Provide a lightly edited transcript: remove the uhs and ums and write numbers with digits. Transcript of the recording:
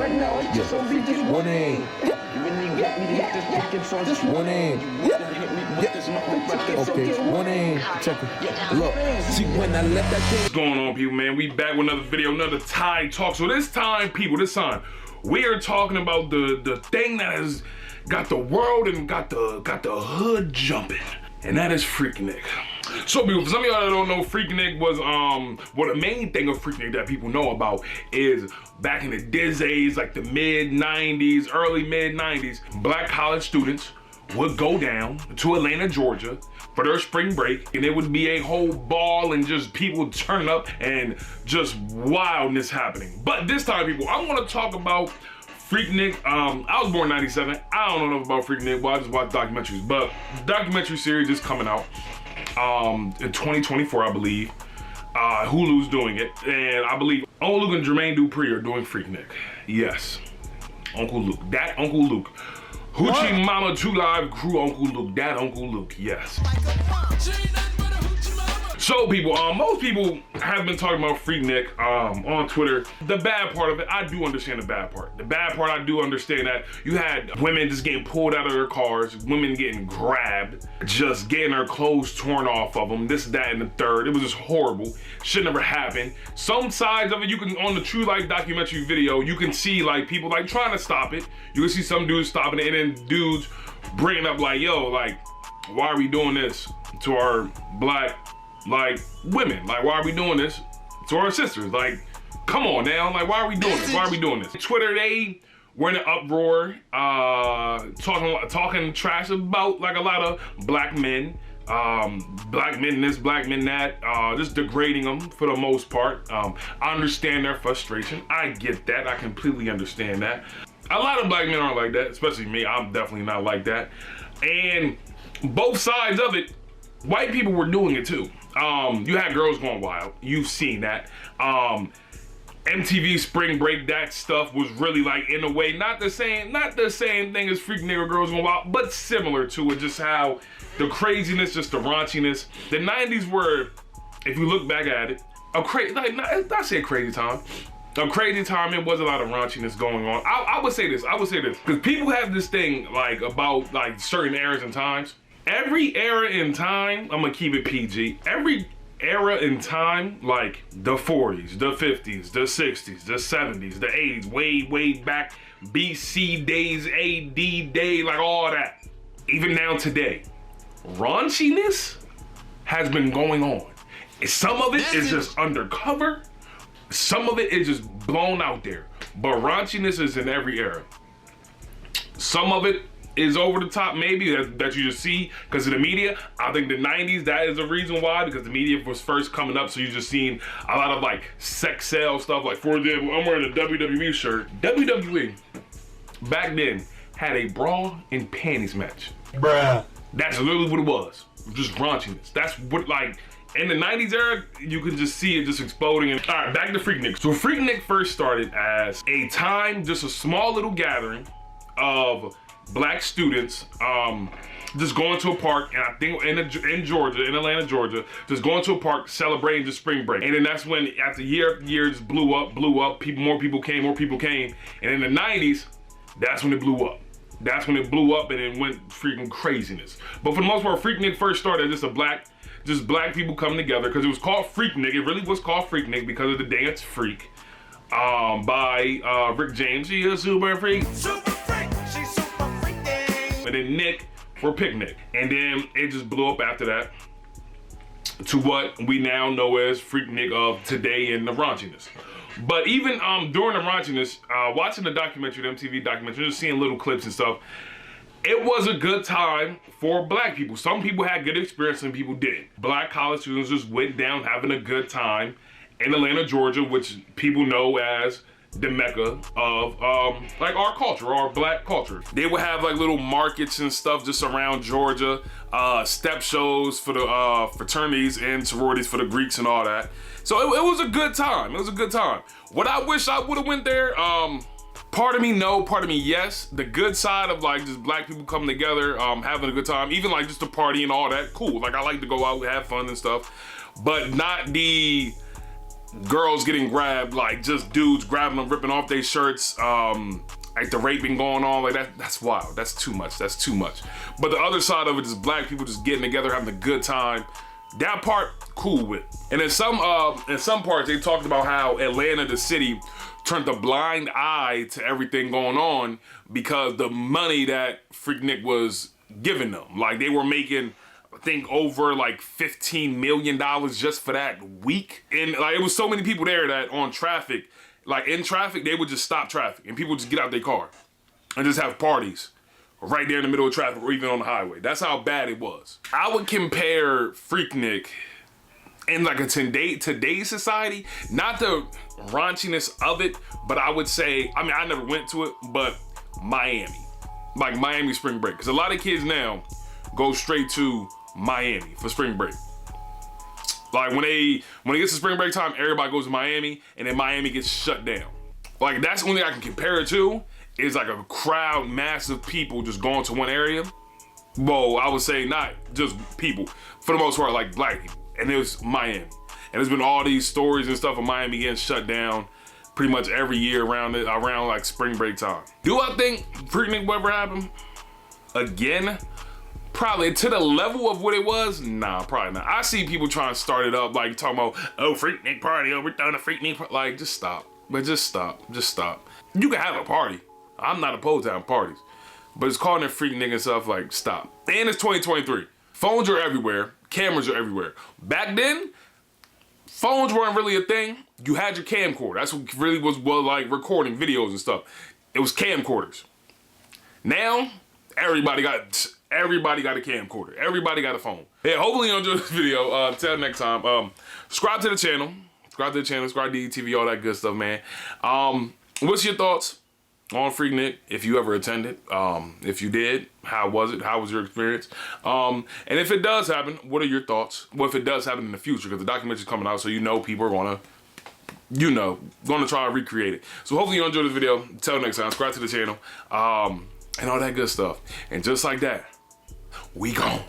Right now it's just so big, just one aim. You really get me to hit this picket song, just one aim. Okay, one aim. Check it. Look, see when I let that thing. What's going on, people, man? We back with another video, another Tide Talk. So this time, people, we are talking about the thing that has got the world and got the hood jumping, and that is Freaknik. So people, for some of y'all that don't know, Freaknik was well, the main thing of Freaknik that people know about is back in the days, like the mid-90s, early mid-90s, black college students would go down to Atlanta, Georgia for their spring break, and it would be a whole ball and just people turning up and just wildness happening. But this time, people, I want to talk about Freaknik. I was born in '97. I don't know enough about Freaknik. Well, I just watch documentaries, but the documentary series is coming out in 2024, I believe. Hulu's doing it, and I believe Uncle Luke and Jermaine Dupri are doing Freaknik. Yes, Uncle Luke. That Uncle Luke. Hoochie Mama 2 Live Crew Uncle Luke. That Uncle Luke. Yes. So people, most people have been talking about Freaknik on Twitter. The bad part of it, I do understand the bad part. The bad part, I do understand that you had women just getting pulled out of their cars, women getting grabbed, just getting their clothes torn off of them, this, that, and the third. It was just horrible. Should never happen. Some sides of it, you can, on the True Life documentary video, you can see like people like trying to stop it. You can see some dudes stopping it, and then dudes bringing up like, yo, like, why are we doing this to our black, like, women? Like, why are we doing this to our sisters? Like, come on now, like, why are we doing this? Why are we doing this? Twitter, they were in an uproar, talking trash about like a lot of black men, this, black men that, just degrading them for the most part. I understand their frustration. I get that. I completely understand that. A lot of black men aren't like that, especially me. I'm definitely not like that. And both sides of it, white people were doing it too. You had girls going wild. You've seen that. MTV Spring Break, that stuff was really like, in a way, not the same thing as Freaknik or Girls Going Wild, but similar to it. Just how the craziness, just the raunchiness. The 90s were, if you look back at it, a crazy, like, not say a crazy time. A crazy time. It was a lot of raunchiness going on. I would say this, because people have this thing like about like certain eras and times. Every era in time, I'm gonna keep it PG. Every era in time, like the 40s, the 50s, the 60s, the 70s, the 80s, way back, BC days, AD day, like all that. Even now today, raunchiness has been going on. Some of it is just undercover. Some of it is just blown out there. But raunchiness is in every era. Some of it is over the top, maybe, that you just see because of the media. I think the 90s, that is the reason why, because the media was first coming up, so you just seen a lot of like sex sale stuff. Like, for example, I'm wearing a WWE shirt. WWE back then had a bra and panties match. Bruh. That's literally what it was. Just raunchiness. That's what, like, in the 90s era, you could just see it just exploding. And all right, back to Freaknik. So Freaknik first started as a time, just a small little gathering of black students just going to a park, and I think in Georgia, in Atlanta, Georgia, just going to a park celebrating the spring break. And then that's when, after year after year, just blew up. More people came. And in the 90s, that's when it blew up. That's when it blew up and it went freaking craziness. But for the most part, Freaknik first started as just black people coming together, because it was called Freaknik. It really was called Freaknik because of the dance Freak by Rick James. She is super freak. Super freak. She's super freaking. And then Nick for Picnic. And then it just blew up after that to what we now know as Freaknik of today and the raunchiness. But even during the raunchiness, watching the documentary, the MTV documentary, just seeing little clips and stuff, it was a good time for black people. Some people had good experience, some people didn't. Black college students just went down having a good time in Atlanta, Georgia, which people know as the mecca of like our culture, our black culture. They would have like little markets and stuff just around Georgia, step shows for the fraternities and sororities for the Greeks and all that. So it was a good time. It was a good time. What I wish I would have went there, part of me no, part of me yes. The good side of like just black people coming together, having a good time, even like just a party and all that, cool. Like I like to go out, have fun and stuff, but not the girls getting grabbed, like just dudes grabbing them, ripping off their shirts, like the raping going on, like that's wild. That's too much. That's too much. But the other side of it is black people just getting together, having a good time. That part, cool with. And in some parts, they talked about how Atlanta, the city, turned a blind eye to everything going on because the money that Freaknik was giving them. Like they were making, I think, over like $15 million just for that week. And like it was so many people there that on traffic, like in traffic, they would just stop traffic and people would just get out their car and just have parties right there in the middle of traffic or even on the highway. That's how bad it was. I would compare Freaknik in like a today's society, not the raunchiness of it, but I would say, I mean, I never went to it, but Miami, like Miami spring break. Because a lot of kids now go straight to Miami for spring break. Like when it gets to spring break time, everybody goes to Miami and then Miami gets shut down. Like that's the only thing I can compare it to. Is like a crowd, massive people just going to one area. Well, I would say not just people, for the most part, like black people. And it was Miami. And there's been all these stories and stuff of Miami getting shut down pretty much every year around like spring break time. Do I think Freaknik will ever happen again? Probably to the level of what it was? Nah, probably not. I see people trying to start it up, like talking about, oh, Freaknik party, oh, we're throwing a Freaknik party. Like, just stop. But just stop. You can have a party. I'm not opposed to having parties, but it's calling it Freaknik and stuff, like, stop. And it's 2023. Phones are everywhere. Cameras are everywhere. Back then, phones weren't really a thing. You had your camcorder. That's what really was like recording videos and stuff. It was camcorders. Now, everybody got a camcorder. Everybody got a phone. Yeah, hopefully you enjoyed this video. Until next time, subscribe to the channel. Subscribe to DTV, all that good stuff, man. What's your thoughts on Freaknik, if you ever attended? If you did, how was it? How was your experience? And if it does happen, what are your thoughts? What if it does happen in the future? Because the documentary's coming out, so you know people are gonna try and recreate it. So hopefully you enjoyed this video. Until next time, subscribe to the channel, and all that good stuff. And just like that, we gone.